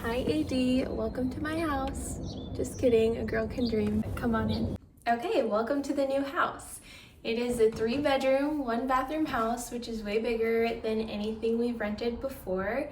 Hi AD, welcome to my house. Just kidding, a girl can dream. Come on in. Okay, welcome to the new house. It is a 3-bedroom, 1-bathroom house, which is way bigger than anything we've rented before.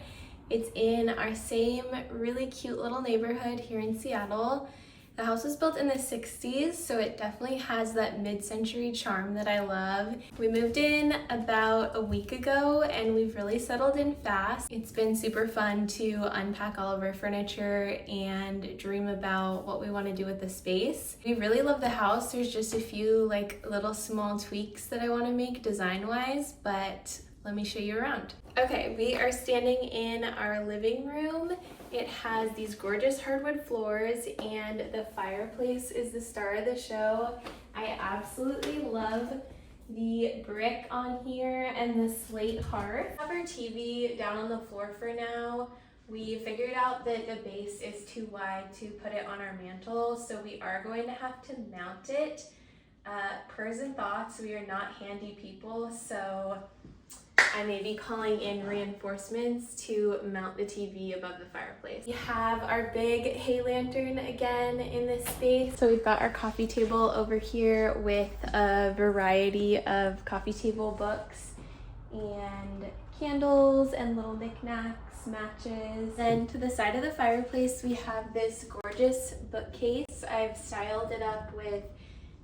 It's in our same really cute little neighborhood here in Seattle. The house was built in the 60s, so it definitely has that mid-century charm that I love. We moved in about a week ago and we've really settled in fast. It's been super fun to unpack all of our furniture and dream about what we want to do with the space. We really love the house. There's just a few little small tweaks that I want to make design-wise, but let me show you around. Okay, we are standing in our living room. It has these gorgeous hardwood floors and the fireplace is the star of the show. I absolutely love the brick on here and the slate hearth. We have our TV down on the floor for now. We figured out that the base is too wide to put it on our mantle, so we are going to have to mount it. Pros and thoughts, we are not handy people, so I may be calling in reinforcements to mount the TV above the fireplace. We have our big hay lantern again in this space. So we've got our coffee table over here with a variety of coffee table books and candles and little knickknacks, matches. Then to the side of the fireplace, we have this gorgeous bookcase. I've styled it up with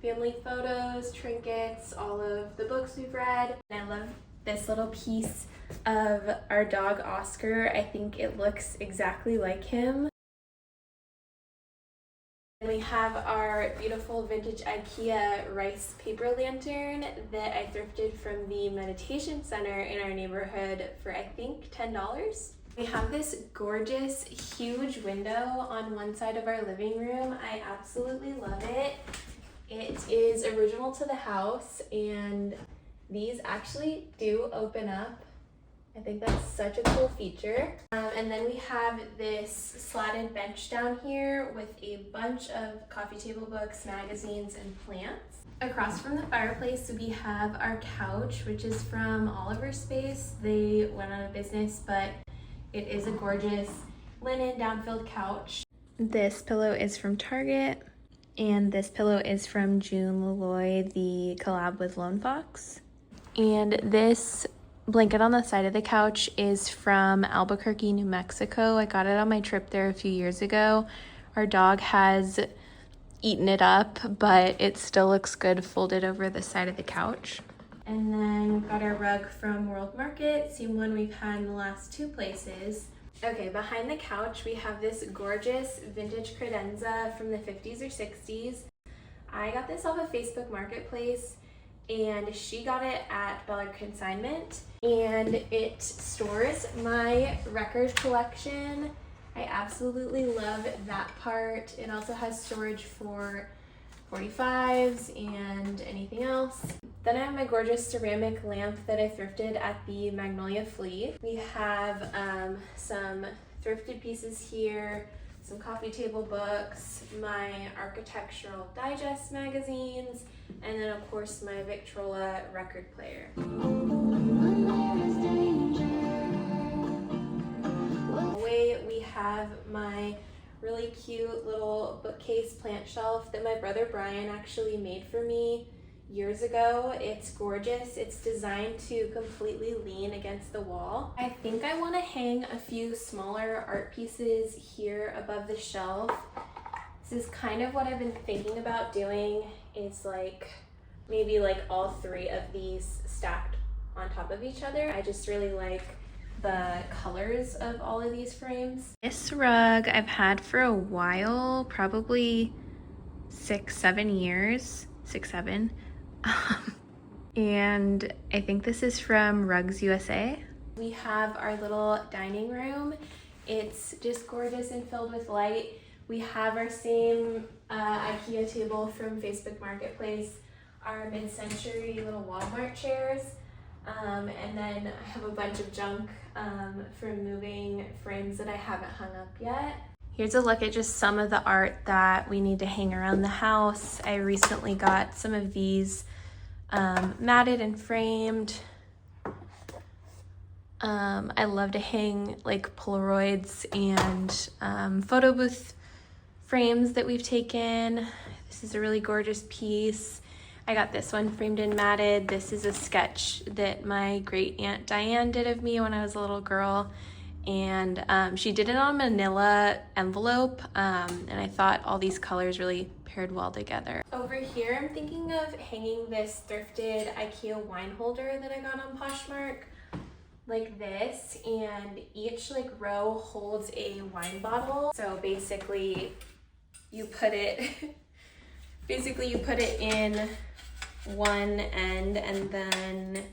family photos, trinkets, all of the books we've read. And I love this little piece of our dog Oscar. I think it looks exactly like him. We have our beautiful vintage IKEA rice paper lantern that I thrifted from the meditation center in our neighborhood for I think $10. We have this gorgeous huge window on one side of our living room. I absolutely love it. It is original to the house and these actually do open up. I think that's such a cool feature. And then we have this slatted bench down here with a bunch of coffee table books, magazines, and plants. Across from the fireplace, we have our couch, which is from Oliver Space. They went out of business, but it is a gorgeous linen down-filled couch. This pillow is from Target, and this pillow is from June Leloy, the collab with Lone Fox. And this blanket on the side of the couch is from Albuquerque, New Mexico. I got it on my trip there a few years ago. Our dog has eaten it up, but it still looks good folded over the side of the couch. And then we've got our rug from World Market, same one we've had in the last 2 places. Okay, behind the couch we have this gorgeous vintage credenza from the 50s or 60s. I got this off of Facebook Marketplace, and she got it at Ballard Consignment, and it stores my record collection. I absolutely love that part. It also has storage for 45s and anything else. Then I have my gorgeous ceramic lamp that I thrifted at the Magnolia Flea. We have some thrifted pieces here, some coffee table books, my Architectural Digest magazines, and then of course my Victrola record player. We have my really cute little bookcase plant shelf that my brother Brian actually made for me years ago. It's gorgeous. It's designed to completely lean against the wall. I think I want to hang a few smaller art pieces here above the shelf. This is kind of what I've been thinking about doing, is maybe all 3 of these stacked on top of each other. I just really like the colors of all of these frames. This rug I've had for a while, probably 6-7 years, 6-7. And I think this is from Rugs USA. We have our little dining room. It's just gorgeous and filled with light. We have our same IKEA table from Facebook Marketplace, our mid-century little Walmart chairs, and then I have a bunch of junk from moving, frames that I haven't hung up yet. Here's a look at just some of the art that we need to hang around the house. I recently got some of these matted and framed. I love to hang like Polaroids and photo booth frames that we've taken. This is a really gorgeous piece. I got this one framed and matted. This is a sketch that my great aunt Diane did of me when I was a little girl. And she did it on manila envelope, and I thought all these colors really paired well together. Over here, I'm thinking of hanging this thrifted IKEA wine holder that I got on Poshmark, like this, and each like row holds a wine bottle. So basically, you put it in one end, and then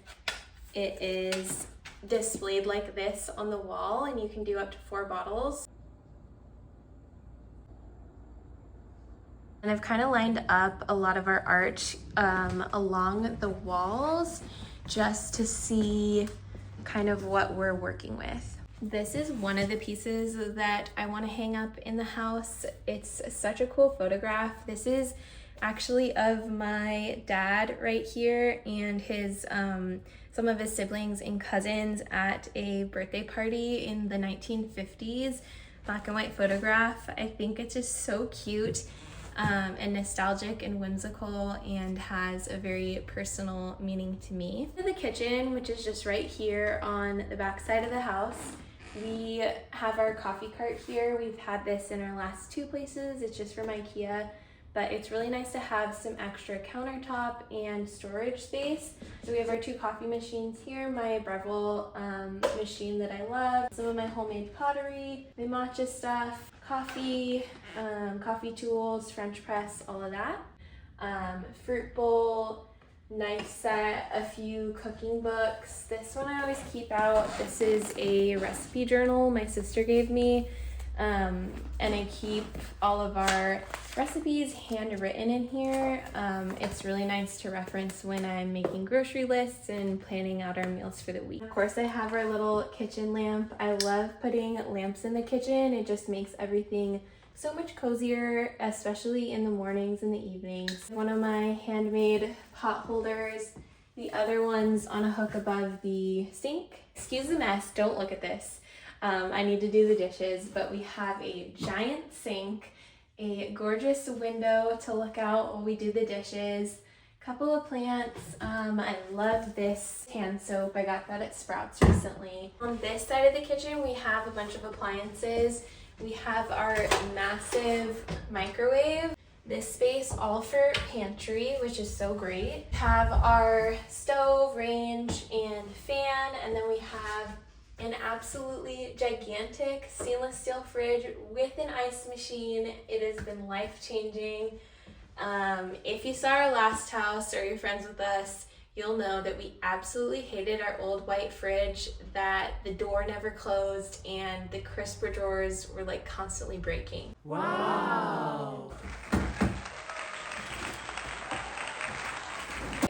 it is displayed like this on the wall, and you can do up to 4 bottles. And I've kind of lined up a lot of our art along the walls just to see kind of what we're working with. This is one of the pieces that I want to hang up in the house. It's such a cool photograph. This is actually of my dad right here and his some of his siblings and cousins at a birthday party in the 1950s. Black and white photograph. I think it's just so cute and nostalgic and whimsical, and has a very personal meaning to me. In the kitchen, which is just right here on the back side of the house, we have our coffee cart here. We've had this in our last 2 places. It's just from IKEA, but it's really nice to have some extra countertop and storage space. So we have our 2 coffee machines here, my Breville machine that I love, some of my homemade pottery, my matcha stuff, coffee, coffee tools, French press, all of that. Fruit bowl, knife set, a few cooking books. This one I always keep out. This is a recipe journal my sister gave me. And I keep all of our recipes handwritten in here. It's really nice to reference when I'm making grocery lists and planning out our meals for the week. Of course, I have our little kitchen lamp. I love putting lamps in the kitchen. It just makes everything so much cozier, especially in the mornings and the evenings. One of my handmade pot holders, the other one's on a hook above the sink. Excuse the mess, don't look at this. I need to do the dishes, but we have a giant sink, a gorgeous window to look out while we do the dishes, a couple of plants. I love this hand soap. I got that at Sprouts recently. On this side of the kitchen, we have a bunch of appliances. We have our massive microwave. This space all for pantry, which is so great. We have our stove, range, and fan, and then we have an absolutely gigantic stainless steel fridge with an ice machine. It has been life-changing. If you saw our last house or you're friends with us, you'll know that we absolutely hated our old white fridge, that the door never closed and the crisper drawers were like constantly breaking. Wow!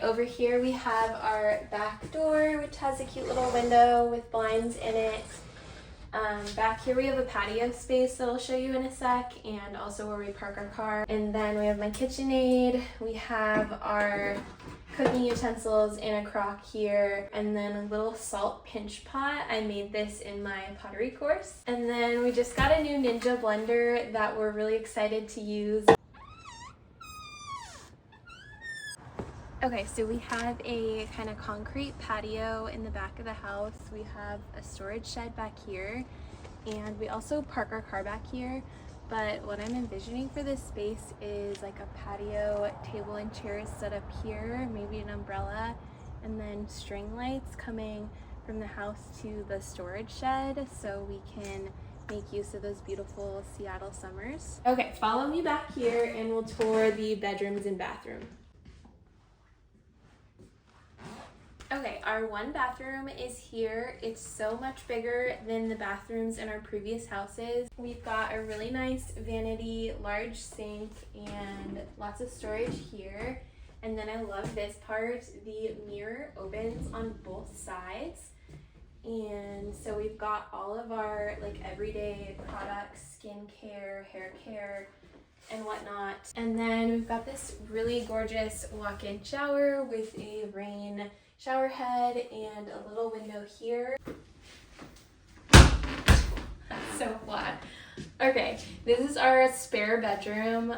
Over here we have our back door, which has a cute little window with blinds in it. Back here we have a patio space that I'll show you in a sec, and also where we park our car. And then we have my KitchenAid. We have our cooking utensils in a crock here, and then a little salt pinch pot. I made this in my pottery course. And then we just got a new Ninja blender that we're really excited to use. Okay, so we have a kind of concrete patio in the back of the house. We have a storage shed back here, and we also park our car back here. But what I'm envisioning for this space is like a patio table and chairs set up here, maybe an umbrella, and then string lights coming from the house to the storage shed so we can make use of those beautiful Seattle summers. Okay, follow me back here and we'll tour the bedrooms and bathroom. Okay, our 1 bathroom is here. It's so much bigger than the bathrooms in our previous houses. We've got a really nice vanity, large sink, and lots of storage here. And then I love this part. The mirror opens on both sides. And so we've got all of our like everyday products, skincare, hair care, and whatnot. And then we've got this really gorgeous walk-in shower with a rain shower head and a little window here. so flat. Okay, this is our spare bedroom.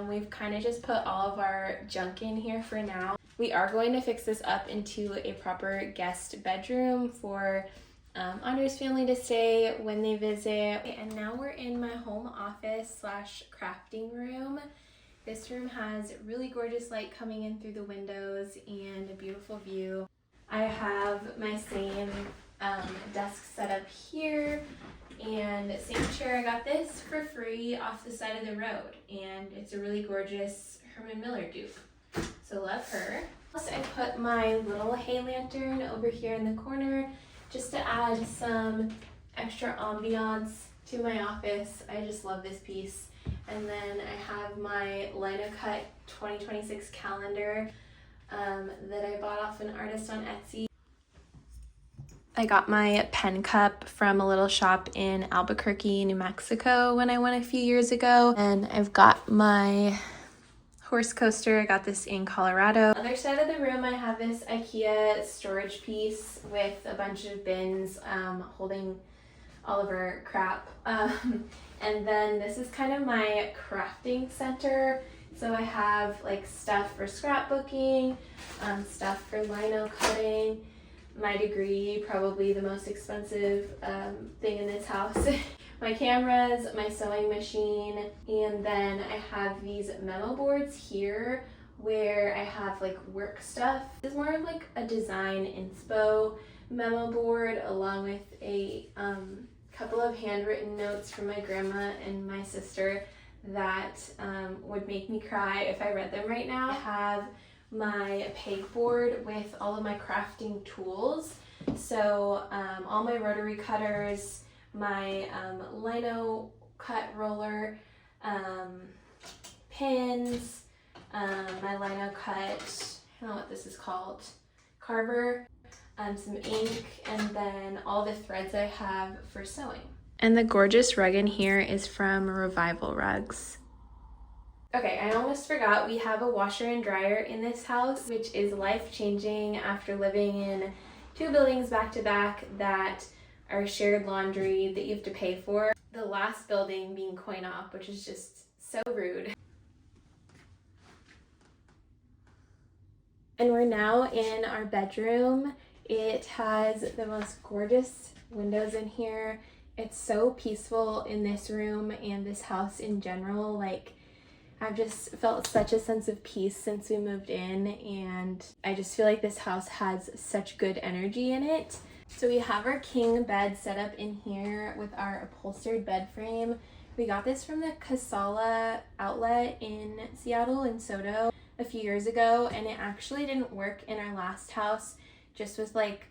We've kind of just put all of our junk in here for now. We are going to fix this up into a proper guest bedroom for Andre's family to stay when they visit. And now we're in my home office slash crafting room. This room has really gorgeous light coming in through the windows and a beautiful view. I have my same desk set up here, and same chair. I got this for free off the side of the road, and it's a really gorgeous Herman Miller dupe, so love her. Plus I put my little hay lantern over here in the corner just to add some extra ambiance to my office. I just love this piece. And then I have my Lino Cut 2026 calendar that I bought off an artist on Etsy. I got my pen cup from a little shop in Albuquerque, New Mexico when I went a few years ago. And I've got my horse coaster. I got this in Colorado. Other side of the room, I have this IKEA storage piece with a bunch of bins holding all of our crap. And then this is kind of my crafting center. So I have like stuff for scrapbooking, stuff for lino cutting, my degree, probably the most expensive thing in this house, my cameras, my sewing machine, and then I have these memo boards here where I have like work stuff. This is more of like a design inspo memo board along with a couple of handwritten notes from my grandma and my sister that would make me cry if I read them right now. I have my pegboard with all of my crafting tools. So all my rotary cutters, my lino cut roller, pins, my lino cut, I don't know what this is called, carver, some ink, and then all the threads I have for sewing. And the gorgeous rug in here is from Revival Rugs. Okay, I almost forgot, we have a washer and dryer in this house, which is life-changing after living in 2 buildings back to back that are shared laundry that you have to pay for. The last building being coin op, which is just so rude. And we're now in our bedroom. It has the most gorgeous windows in here. It's so peaceful in this room and this house in general. Like, I've just felt such a sense of peace since we moved in, and I just feel like this house has such good energy in it. So we have our king bed set up in here with our upholstered bed frame. We got this from the Casala outlet in Seattle in Soto a few years ago, and it actually didn't work in our last house, just with like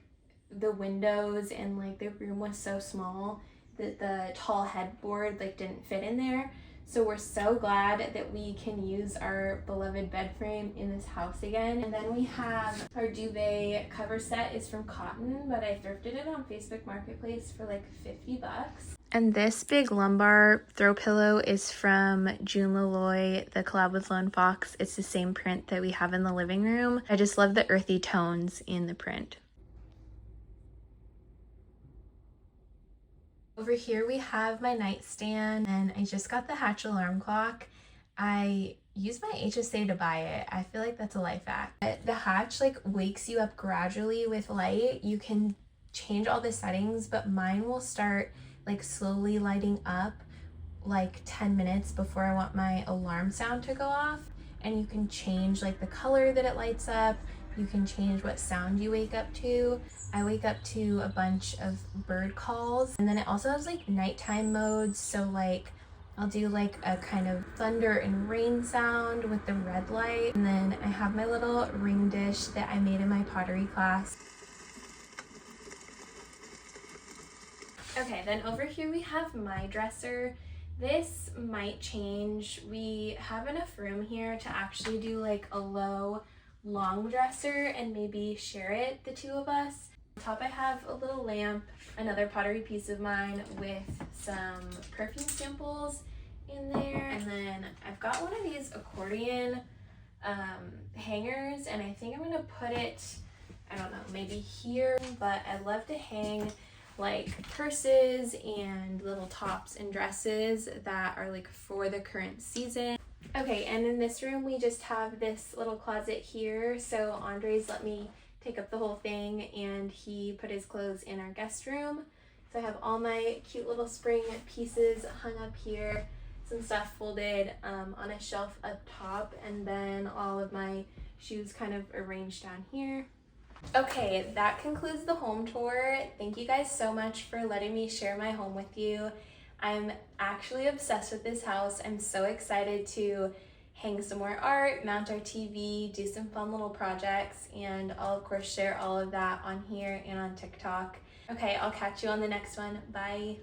the windows, and like the room was so small that the tall headboard like didn't fit in there. So we're so glad that we can use our beloved bed frame in this house again. And then we have our duvet cover set is from Cotton, but I thrifted it on Facebook Marketplace for like $50. And this big lumbar throw pillow is from June Laloy, the collab with Lone Fox. It's the same print that we have in the living room. I just love the earthy tones in the print. Over here we have my nightstand, and I just got the Hatch alarm clock. I used my HSA to buy it. I feel like that's a life hack. But the Hatch like wakes you up gradually with light. You can change all the settings, but mine will start like slowly lighting up like 10 minutes before I want my alarm sound to go off. And you can change like the color that it lights up. You can change what sound you wake up to. I wake up to a bunch of bird calls. And then it also has like nighttime modes. So like I'll do like a kind of thunder and rain sound with the red light. And then I have my little ring dish that I made in my pottery class. Okay, then over here we have my dresser. This might change. We have enough room here to actually do like a low long dresser and maybe share it, the two of us. On top I have a little lamp, another pottery piece of mine with some perfume samples in there. And then I've got one of these accordion hangers, and I think I'm gonna put it, I don't know, maybe here, but I'd love to hang like purses and little tops and dresses that are like for the current season. Okay, and in this room we just have this little closet here. So Andres let me take up the whole thing and he put his clothes in our guest room. So I have all my cute little spring pieces hung up here, some stuff folded on a shelf up top, and then all of my shoes kind of arranged down here. Okay, that concludes the home tour. Thank you guys so much for letting me share my home with you. I'm actually obsessed with this house. I'm so excited to hang some more art, mount our TV, do some fun little projects, and I'll of course share all of that on here and on TikTok. Okay, I'll catch you on the next one. Bye.